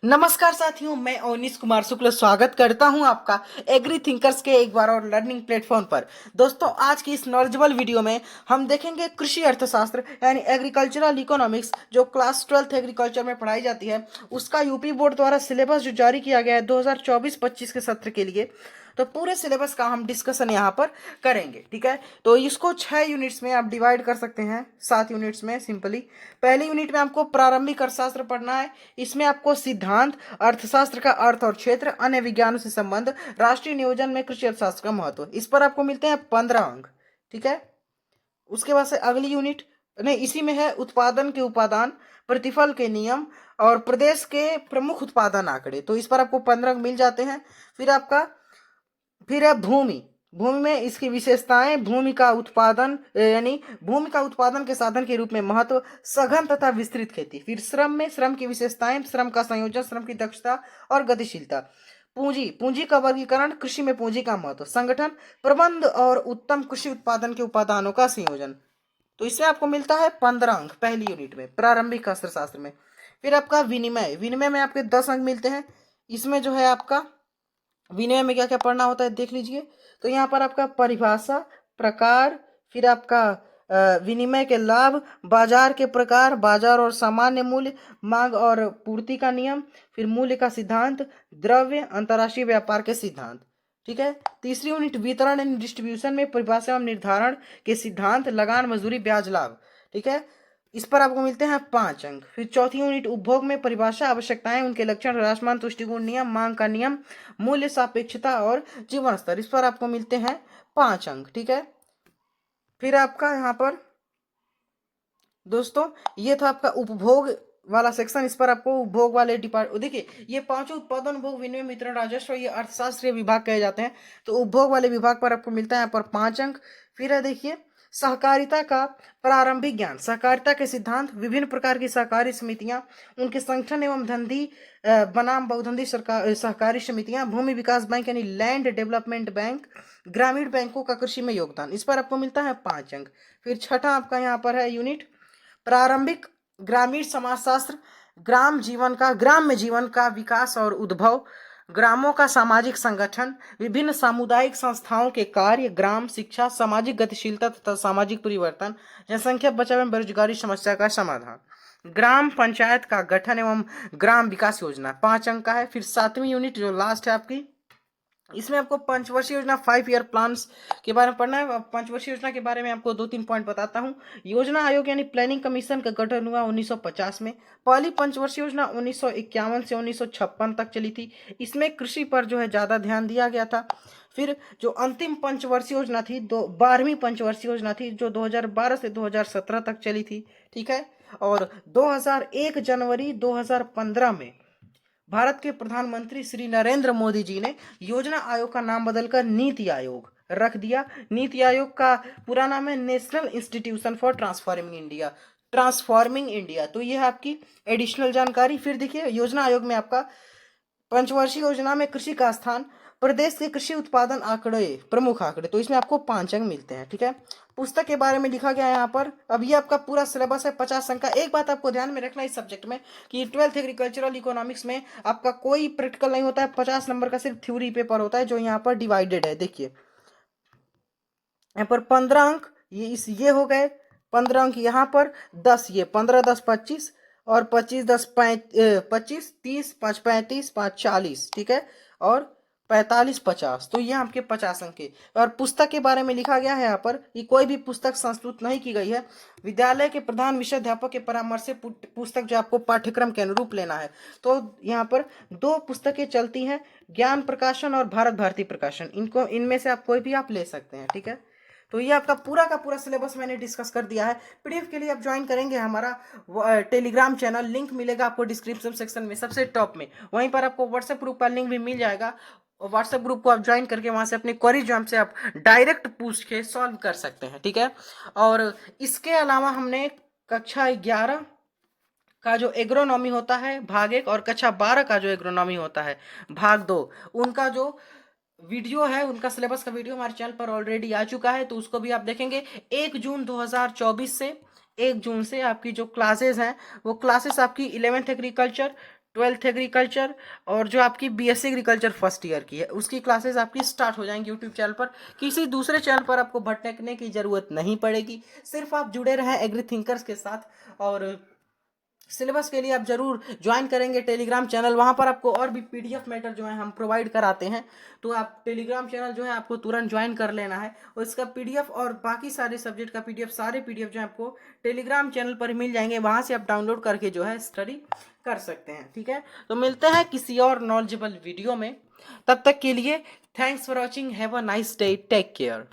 नमस्कार साथियों, मैं अवनीश कुमार शुक्ल स्वागत करता हूं आपका एग्री थिंकर्स के एक बार और लर्निंग प्लेटफॉर्म पर। दोस्तों, आज की इस नॉलेजेबल वीडियो में हम देखेंगे कृषि अर्थशास्त्र यानी एग्रीकल्चरल इकोनॉमिक्स, जो क्लास 12th एग्रीकल्चर में पढ़ाई जाती है। उसका यूपी बोर्ड द्वारा सिलेबस जो जारी किया गया है 2024-25 के सत्र के लिए, तो पूरे सिलेबस का हम डिस्कशन यहाँ पर करेंगे। ठीक है, तो इसको 6 यूनिट्स में आप डिवाइड कर सकते हैं, 7 यूनिट्स में सिंपली। पहली यूनिट में आपको प्रारंभिक अर्थशास्त्र पढ़ना है। इसमें आपको सिद्धांत, अर्थशास्त्र का अर्थ और क्षेत्र, अन्य विज्ञानों से संबंध, राष्ट्रीय नियोजन में कृषि अर्थशास्त्र का महत्व, इस पर आपको मिलते हैं 15 अंक। ठीक है, उसके बाद से अगली यूनिट नहीं, इसी में है उत्पादन के उपादान, प्रतिफल के नियम और प्रदेश के प्रमुख उत्पादन आंकड़े, तो इस पर आपको 15 अंक मिल जाते हैं। फिर है भूमि। भूमि में इसकी विशेषताएं, भूमि का उत्पादन यानी भूमि का उत्पादन के साधन के रूप में महत्व, सघन तथा विस्तृत खेती। फिर श्रम में श्रम की विशेषताएं, श्रम का संयोजन, श्रम की दक्षता और गतिशीलता। पूंजी, पूंजी का वर्गीकरण, कृषि में पूंजी का महत्व, संगठन, प्रबंध और उत्तम कृषि उत्पादन के उपादानों का संयोजन। तो इसमें आपको मिलता है 15 अंक पहली यूनिट में, प्रारंभिक अर्थशास्त्र में। फिर आपका विनिमय, विनिमय में आपके 10 अंक मिलते हैं। इसमें जो है आपका विनय में क्या क्या पढ़ना होता है देख लीजिए। तो यहाँ पर आपका परिभाषा, प्रकार, फिर आपका विनिमय के लाभ, बाजार के प्रकार, बाजार और सामान्य मूल्य, मांग और पूर्ति का नियम, फिर मूल्य का सिद्धांत, द्रव्य, अंतर्राष्ट्रीय व्यापार के सिद्धांत। ठीक है, तीसरी यूनिट वितरण एंड डिस्ट्रीब्यूशन में परिभाषा एवं निर्धारण के सिद्धांत, लगान, मजदूरी, ब्याज, लाभ। ठीक है, इस पर आपको मिलते हैं 5 अंक। फिर चौथी यूनिट उपभोग में परिभाषा, आवश्यकताएं, उनके लक्षण, राशमान, तुष्टिगुण नियम, मांग का नियम, मूल्य सापेक्षता और जीवन स्तर, इस पर आपको मिलते हैं 5 अंक। ठीक है, फिर आपका यहाँ पर दोस्तों ये था आपका उपभोग वाला सेक्शन। इस पर आपको उपभोग वाले डिपार्ट देखिए, ये पांचों उत्पादन, उपभोग, विनिमय, वितरण, राजस्व, ये अर्थशास्त्रीय विभाग कहे जाते हैं। तो उपभोग वाले विभाग पर आपको मिलता है यहाँ पर 5 अंक। फिर है देखिए सहकारिता का प्रारंभिक ज्ञान, सहकारिता के सिद्धांत, विभिन्न प्रकार की सहकारी समितियां, उनके संगठन एवं धंधी बनाम बहुधंधी सरकार सहकारी समितियां, भूमि विकास बैंक यानी लैंड डेवलपमेंट बैंक, ग्रामीण बैंकों का कृषि में योगदान, इस पर आपको मिलता है 5 अंक। फिर छठा आपका यहाँ पर है यूनिट प्रारंभिक ग्रामीण समाजशास्त्र, ग्राम में जीवन का विकास और उद्भव, ग्रामों का सामाजिक संगठन, विभिन्न सामुदायिक संस्थाओं के कार्य, ग्राम शिक्षा, सामाजिक गतिशीलता तथा सामाजिक परिवर्तन, जनसंख्या बचाव एवं बेरोजगारी समस्या का समाधान, ग्राम पंचायत का गठन एवं ग्राम विकास योजना, 5 अंक का है। फिर 7वीं यूनिट जो लास्ट है आपकी, इसमें आपको पंचवर्षीय योजना 5 ईयर प्लान्स के बारे में पढ़ना है। पंचवर्षीय योजना के बारे में आपको 2-3 पॉइंट बताता हूँ। योजना आयोग यानी प्लानिंग कमीशन का गठन हुआ 1950 में। पहली पंचवर्षीय योजना 1951 से 1956 तक चली थी। इसमें कृषि पर जो है ज़्यादा ध्यान दिया गया था। फिर जो अंतिम पंचवर्षीय योजना थी, 12वीं पंचवर्षीय योजना थी, जो 2012 से 2017 तक चली थी। ठीक है, और 2001 जनवरी 2015 में भारत के प्रधानमंत्री श्री नरेंद्र मोदी जी ने योजना आयोग का नाम बदलकर नीति आयोग रख दिया। नीति आयोग का पूरा नाम है national institution for transforming India. तो ये है आपकी एडिशनल जानकारी। फिर देखिए योजना आयोग में आपका पंचवर्षीय योजना में कृषि का स्थान, प्रदेश के कृषि उत्पादन आंकड़े, प्रमुख आंकड़े, तो इसमें आपको 5 अंक मिलते हैं। ठीक है, पुस्तक के बारे में लिखा गया है यहाँ पर। अब ये आपका पूरा सिलेबस है 50 अंक का। एक बात आपको ध्यान में रखना इस सब्जेक्ट में कि 12th एग्रीकल्चरल इकोनॉमिक्स में आपका कोई प्रैक्टिकल नहीं होता है। 50 नंबर का सिर्फ थ्योरी पेपर होता है, जो यहाँ पर डिवाइडेड है। देखिए यहाँ पर 15 अंक ये हो गए, 15 अंक यहाँ पर, 10 ये 15 10 25 और 25 10 25 30 5 35 5 40। ठीक है, और 45 50, तो ये आपके 50 अंक के। और पुस्तक के बारे में लिखा गया है यहाँ पर कि कोई भी पुस्तक संस्तुत नहीं की गई है। विद्यालय के प्रधान विषय अध्यापक के परामर्श से पुस्तक जो आपको पाठ्यक्रम के अनुरूप लेना है। तो यहाँ पर 2 पुस्तकें चलती हैं, ज्ञान प्रकाशन और भारत भारती प्रकाशन, इनमें से आप कोई भी आप ले सकते हैं। ठीक है, तो ये आपका पूरा का पूरा सिलेबस मैंने डिस्कस कर दिया है। पीडीएफ के लिए आप ज्वाइन करेंगे हमारा टेलीग्राम चैनल, लिंक मिलेगा आपको डिस्क्रिप्शन सेक्शन में सबसे टॉप में। वहीं पर आपको व्हाट्सएप ग्रुप का लिंक भी मिल जाएगा, और व्हाट्सएप ग्रुप को आप ज्वाइन करके वहां से अपनी क्वेरी जो हमसे आप डायरेक्ट पूछ के सॉल्व कर सकते हैं। ठीक है, और इसके अलावा हमने कक्षा 11 का जो एग्रोनॉमी होता है भाग 1 और कक्षा 12 का जो एग्रोनॉमी होता है भाग 2, उनका जो वीडियो है, उनका सिलेबस का वीडियो हमारे चैनल पर ऑलरेडी आ चुका है, तो उसको भी आप देखेंगे। 1 जून 2024 से 1 जून से आपकी जो क्लासेस हैं वो क्लासेस आपकी 11th एग्रीकल्चर, ट्वेल्थ एग्रीकल्चर और जो आपकी बीएससी एग्रीकल्चर फर्स्ट ईयर की है उसकी क्लासेस आपकी स्टार्ट हो जाएंगी यूट्यूब चैनल पर। किसी दूसरे चैनल पर आपको भटकने की ज़रूरत नहीं पड़ेगी, सिर्फ आप जुड़े रहें एग्री थिंकर्स के साथ। और सिलेबस के लिए आप जरूर ज्वाइन करेंगे टेलीग्राम चैनल, वहाँ पर आपको और भी पीडीएफ मैटर जो है हम प्रोवाइड कराते हैं। तो आप टेलीग्राम चैनल जो है आपको तुरंत ज्वाइन कर लेना है और इसका पीडीएफ और बाकी सारे सब्जेक्ट का पीडीएफ, सारे पीडीएफ जो है आपको टेलीग्राम चैनल पर मिल जाएंगे, वहाँ से आप डाउनलोड करके जो है स्टडी कर सकते हैं। ठीक है, तो मिलते हैं किसी और नॉलेजेबल वीडियो में, तब तक के लिए thanks for watching, have a nice day, take care.